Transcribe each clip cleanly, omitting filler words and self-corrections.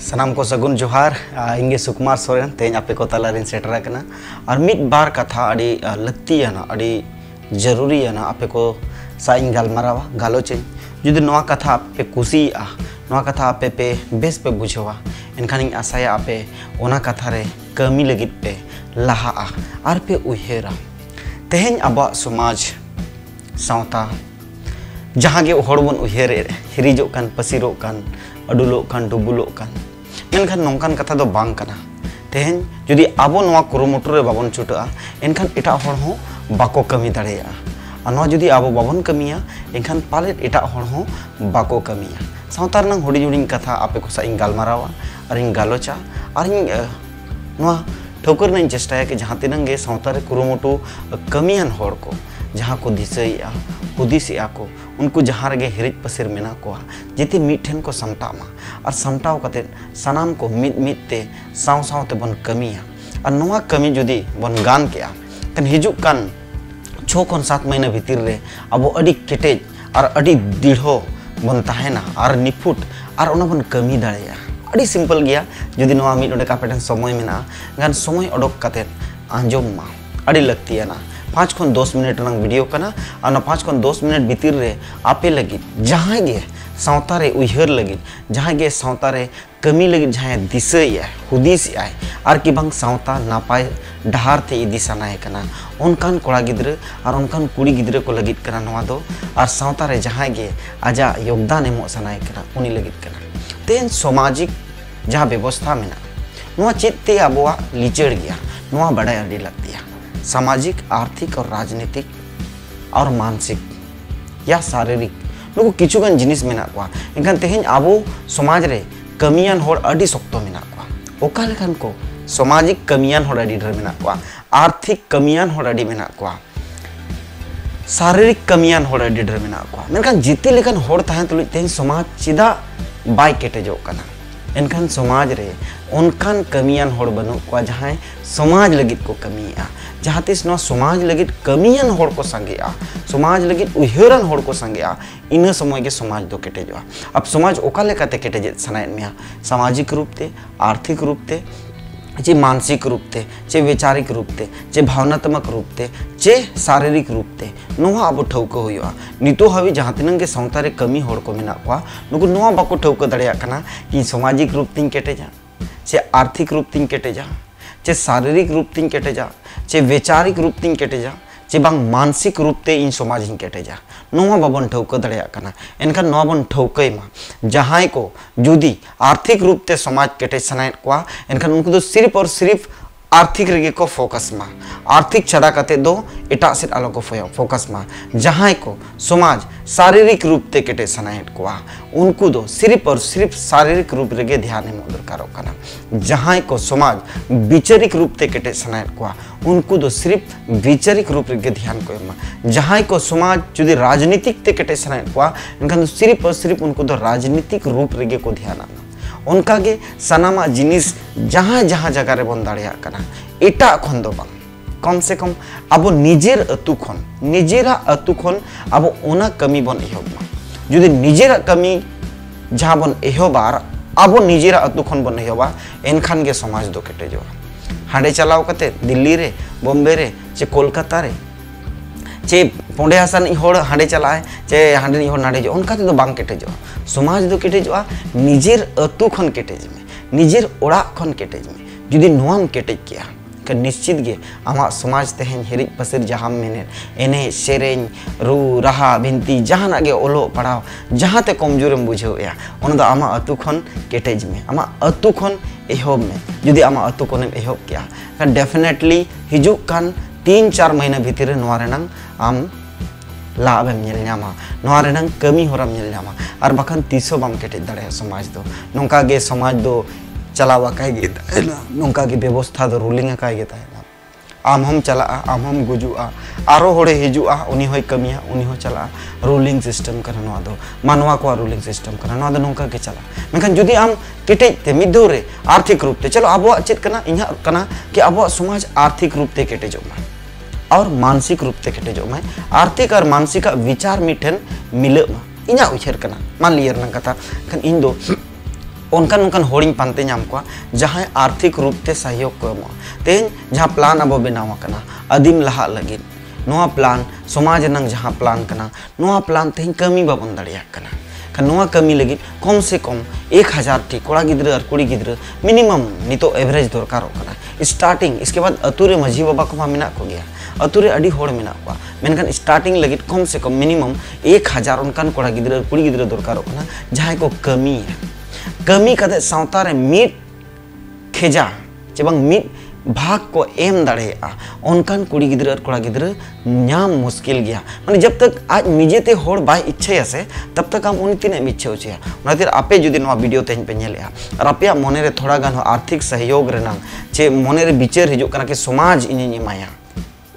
सनाम को सगुन जोहार इंगे सुकुमार सोरेन तेज आपे को तलारिन सेटरा कना और मिट बार कथा अड़ी लगती है ना अड़ी जरूरी है ना आपे को साइन गालमारावा गालोचे जुदी नवा कथा आपे कुसी नवा कथा आपे पे बेस पे बुझवा इनखान आसाया आपे ओना कथा रे कमी लगित पे लाहा आर पे उहेरा तेहें अब समाज सावता जहाँ के हड़बन उहेर हिरिजो कान पसिरो कान अडुलो कान डुबुलो कान मेनखान नौकान कथा दो बांग कना तेहें जुदी आबो नवा कुरुमुटु रे बाबन छुटा एनखान एटा हड़ हो बाको कमी दाड़ेया और नवा जुदी आबो बाबन कमिया एनखान पाले एटा हड़ हो बाको कमिया सावता रनंग हुडी हुडी कथा आपे को सा इन गालमारावा और इन गालोचा और इन नवा ठोकर नहीं चेष्टाया कि जहाँ तिनंग गे सावता रे कुरुमुटु कमियान हड़ को जहाँ को दिसैया हुदिसया को उनको जहाँ रगे हिरिज पसिर मेना को जेते मिठेन को समटामा और समटाव कते सनाम को मिद मिदते साव सावते बन कमिया और नवा कमी जुदी बन गान के कन हिजुक कान 6 खन 7 महीना भीतर रे अब अड़ी केटेज और अड़ी दृढ़ बन तहना और निफुट और ओना बन कमी दाड़ेया अड़ी सिंपल गया जुदी नवा मिड ओडे कापेटन समय मेना गान समय ओडक कते आंजोम मा अड़ी लगती है ना 5 खन 10 मिनट रंग वीडियो कना और 5 खन 10 मिनट भीतर रे आपे लगी जहाँ गे सावता रे उहर लगी जहाँ गे सावता रे कमी लगी जहाँ दिसैया हुदिसया और कि बांग सावता नापाय डहार ते इदी सनाय कना उनकान कोड़ा गिद्र और उनकान कुड़ी गिद्र को लगी कना नवा दो और सावता रे जहाँ गे आजा योगदान एमो सनाय कना उनी लगी कना तेन सामाजिक जहाँ व्यवस्था मेना नवा चेते आबोआ लिचड़ गया नवा बड़ाई अड़ी लगती है सामाजिक आर्थिक और राजनीतिक और मानसिक या शारीरिक नुकु किचुगान जिनिस मेना को एनखान तेहें आबो समाज रे कमियान होड़ अड़ी शक्तो मेना को ओका लेखान को सामाजिक कमियान होड़ अड़ी डर मेना को आर्थिक कमियान होड़ अड़ी मेना को शारीरिक कमियान होड़ अड़ी डर मेना को मेनखान जिते लेखान होड़ ताहें तुलुज तेहें समाज चिदा बाय केटेजो कना एनखान समाज रे उनखान कमियान होड़ बनु को जहाँ समाज लगित को कमिया जहाँ तीस नवा समाज लगित कमियान होड़ को संगेया समाज लगित उहरन होड़ को संगेया इन समय के समाज दो केटेजवा अब समाज ओका लेकाते केटेज सनायन में सामाजिक रूप ते आर्थिक रूप ते चे मानसिक रूप ते चे वैचारिक रूप ते चे भावनात्मक रूप ते चे शारीरिक रूप ते नोहा अब ठौको हुआ नितो हवी जहाँ तिनंग के सावता रे कमी होड़ को मेना को नुकु नोहा बाको ठौको दड़िया कना कि सामाजिक रूप तीन केटेजा चे आर्थिक रूप तीन केटेजा चे शारीरिक रूप तीन केटेजा चे वैचारिक रूप तीन केटेजा चे बांग मानसिक रूप ते इन समाज हिं केटेजा नोवा बाबन ठौको दड़िया कना एनखान नोवा बन ठौकै मा जहां को जुदी आर्थिक रूप ते समाज केटेज सनाय को एनखान उनको तो सिर्फ और सिर्फ आर्थिक रेगे को फोकस मा आर्थिक छड़ा कते दो एटा से आलो को फोकस मा जहां को समाज शारीरिक रूप ते केटे सनाय को उनको दो सिर्फ और सिर्फ शारीरिक रूप रेगे ध्यान एम दरकार कना जहां को समाज विचारिक रूप ते केटे सनाय को उनको दो सिर्फ विचारिक रूप रेगे ध्यान को एम जहां को समाज जुदी राजनीतिक ते केटे सनाय को इनखान सिर्फ और सिर्फ उनको दो राजनीतिक रूप रेगे को ध्यान उनका गे सनामा जिनिस जहाँ जहाँ जगह रे बन दाड़िया कना एटा खन दो बांग कम से कम अब निजेर अतु खन निजेरा अतु खन अब ओना कमी बन एहब मा जुदी निजेरा कमी जहाँ बन एहबार अब निजेरा अतु खन बन एहबा एनखान गे समाज दो केटेजो हांडे चलाव कते दिल्ली रे बॉम्बे रे चे कोलकाता रे चे पोंडे हासन होड़ हांडे चलाए चे हांडे होड़ नाडे जो उनका तो बांग केटेजो समाज दो केटेजो निजेर अतु खन केटेज में निजेर ओड़ा खन केटेज में जुदी नोआम केटेज किया कि निश्चित गे आमा समाज तेहें हिरिज पसिर जहाँ मेने एने सेरें रू राहा भिंती जहाँ गे ओलो पढ़ाओ जहाँ ते कमजोरम बुझेया उन दो आमा अतु खन केटेज में आमा अतु खन एहब में जुदी आमा अतु खन एहब किया कि डेफिनेटली हिजुक कान 3-4 महीना भीतर नवा रेनांग आम लाभ एम नेल न्यामा नवा रेनांग कमी होराम नेल न्यामा और बखान तीसो बाम केटेज दाड़े समाज दो नोंका गे समाज दो चलावा काई गे ताहेना नोंका गे व्यवस्था दो रूलिंग काई गे ताहेना आम हम चला आम हम गुजुआ आरो होड़े हिजुआ उनी होय कमिया उनी हो चला रूलिंग सिस्टम करा नवा दो मानवा को रूलिंग सिस्टम करा नवा दो नोंका के चला मेखान जुदी आम केटेज ते मिदो रे आर्थिक रूप ते चलो आबो चेत कना इन्हा कना कि आबो समाज आर्थिक रूप ते केटेजो मा और मानसिक रूप ते केटेजो मा आर्थिक और मानसिक विचार मिठन मिले मा इन्हा उछेर कना मान लियर ना कथा खन इन दो उनकान उनकान होड़िंग पानते नाम को जहां आर्थिक रूप ते सहयोग को एमो तेन जहां प्लान अब बनावा कना आदिम लहा लगी नोआ प्लान समाज नंग जहां प्लान कना नोआ प्लान तेन कमी बाबन दड़िया कना का नोआ कमी लगी कम से कम 1000 टी कोड़ा गिद्र और कुड़ी गिद्र मिनिमम नितो एवरेज दरकार कना स्टार्टिंग इसके बाद अतुरे मझी बाबा को मिना को गया अतुरे अड़ी होड़ मिना को मेनखान स्टार्टिंग लगी कम से कम मिनिमम 1000 उनकान कोड़ा गिद्र और कुड़ी गिद्र दरकार कना जहां को कमी है कमी कदे सावता रे मिट खेजा चेबंग मिट भाग को एम दाड़ेया उनकान कुड़ी गिद्र और कोड़ा गिद्र नाम मुश्किल गया माने जब तक आज निजेते होड़ बाय इच्छा से तब तक हम उन तीन इच्छा होचे उनातिर आपे जुदी नवा वीडियो तेन पे नेलेया और आपे मने रे थोड़ा गान आर्थिक सहयोग रेना चे मने रे विचार हिजो कना के समाज इनी एमाया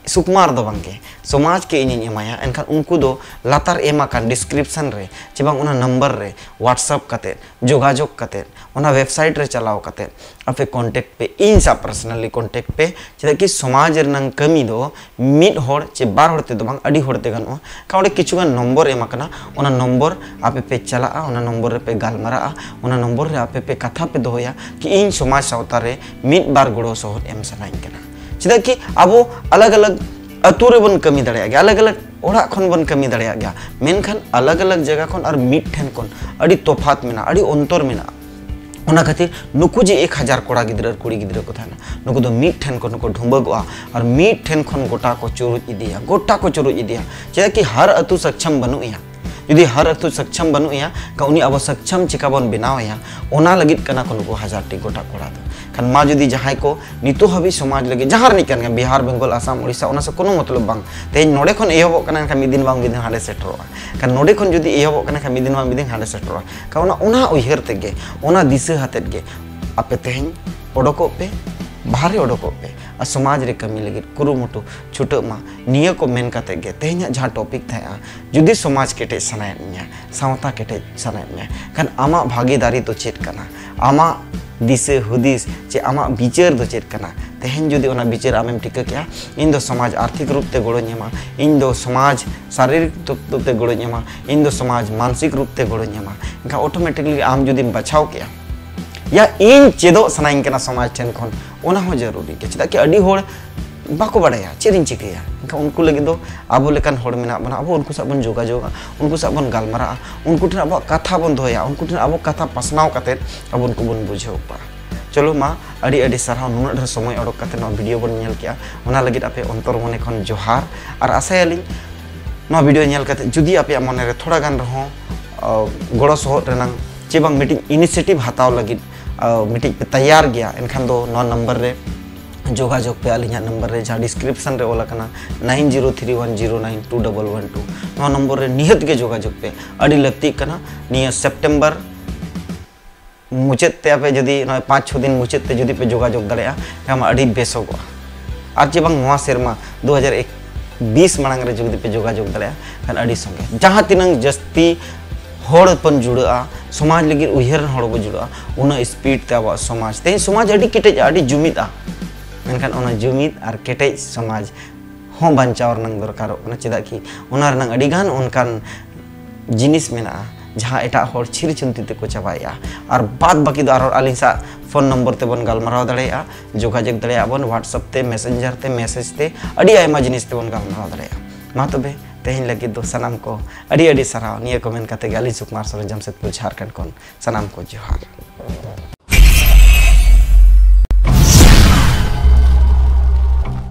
सुकुमार दो बांगे समाज के इनी एमाया एनखान उनको दो लातार एमा कान डिस्क्रिप्शन रे चे बांग उना नंबर रे व्हाट्सएप कते जोगाजोग कते उना वेबसाइट रे चलाओ कते आपे कांटेक्ट पे इन सा पर्सनली कांटेक्ट पे चेदा कि समाज रनंग कमी दो मिड होड़ चे बार होड़ते दो बांग अडी होड़ते गानो काउडे किछुगान नंबर एमा कना उना नंबर आपे पे चला उना नंबर रे पे गालमारा उना नंबर रे आपे पे कथा पे दोया कि इन समाज सावता रे मिड बार गड़ो सोहर एम सनाइन कना चेदा कि आबो अलग अलग अतुरे बन कमी दड़िया गया अलग अलग ओड़ा खन बन कमी दड़िया गया मेनखान अलग अलग जगह खन और मिड ठेन खन अड़ी तोफात मेना अड़ी अंतर मेना उना खातिर नुकु जे 1000 कोड़ा गिद्र कुड़ी गिद्र को थाना नुकु दो मिड ठेन खन को ढुंबगवा और मिड ठेन खन गोटा को चुरुज इदिया चेदा कि हर अतु सक्षम बनुया यदि हर अतु सक्षम बनुया का उनी अब सक्षम चिका बन बनावया ओना लगित कना को नुकु 1000 टी गोटा कोड़ा दो खान मा जुदी जहां को नितो हबी समाज लगे जहां नहीं कन बिहार बेंगल आसाम उड़ीसा ओना से कोनो मतलब बांग ते नोडे खन एहबो कना का मिदिन बांग मिदिन हाले सेटरोआ का नोडे खन जुदी एहबो कना का मिदिन बांग मिदिन हाले सेटरोआ का ओना उयहर तेगे ओना दिशा हतेत गे आपे तेहन ओडको पे बाहरे ओडको पे आ समाज रे कमी लगे कुरुमुटु छुटो मा निया को मेन काते गे तेहन जहां टॉपिक था जुदी समाज केटे सनायनिया सावता केटे सनायनिया खान आमा भागीदारी तो चेत कना आमा दिसे हुदिस चे आमा विचार दो चेत कना तेहन जुदी ओना विचार आमेम टिका क्या इन दो समाज आर्थिक रूप ते गड़ो नेमा इन दो समाज शारीरिक रूप ते गड़ो नेमा इन दो समाज मानसिक रूप ते गड़ो नेमा इनका ऑटोमेटिकली आम जुदी बचाव किया या इन चेदो सनाइन कना समाज ठेन खन ओना हो जरूरी के चेदा कि अडी होड़ बाको बड़ाया चेरिन चिकया इनका उनको लगे दो आबो लेकान होड़ मेना बना आबो उनको सब बन जोगाजोगा उनको सब बन गालमारा उनको ठन आबो कथा बन दोया उनको ठन आबो कथा पसनाव कते आबो उनको बन बुझाव पा चलो मा अड़ी अड़ी सरहाव नुना ढेर समय अडक कते नो वीडियो बन नेल किया ओना लगे आपे अंतर मने खन जोहार और आशायाली नो वीडियो नेल कते जुदी आपे मने रे थोड़ा गान रहो गड़ो सहत रेनांग चे बांग मीटिंग इनिशिएटिव हताव लगी मीटिंग पे तैयार गया एनखान दो नो नंबर रे जोगाजोग पे आलिया नंबर रे जहाँ डिस्क्रिप्शन रे ओला कना 9031092112 नो नंबर रे निहत के जोगाजोग पे अड़ी लगती कना निया सितंबर मुचेत ते आपे जदी 5-6 दिन मुचेत ते जदी पे जोगाजोग दड़ेया हम अड़ी बेसोगो आर जे बांग नोआ सेरमा 2020 मांग रे जदी पे जोगाजोग दड़ेया खान अड़ी संगे जहाँ तिनंग जस्ती होड़पन जुड़ा समाज लगे उहर होड़ को जुड़ा उना स्पीड ते अब समाज ते समाज अड़ी केटेज अड़ी जुमिदा मेनखान ओना जुमिद और केटेज समाज हो बंचाव रनंग दरकार ओना चेदा कि ओना रनंग अड़ी गान उनकान जिनिस मेना जहाँ एटा होड़ छिर चिंती ते को चाबाया और बाद बाकी दो और अलिसा फोन नंबर ते बन गालमाराव दड़ेया जोगाजोग दड़ेया बन व्हाट्सएप ते मैसेंजर ते मैसेज ते अड़ी आयमा जिनिस ते बन गालमाराव दड़ेया मा तबे तेहन लगे दो सनाम को अड़ी अड़ी सराव निया कमेंट कते गाली सुकुमार सोरेन जमशेदपुर झारखंड कोन सनाम को जोहार।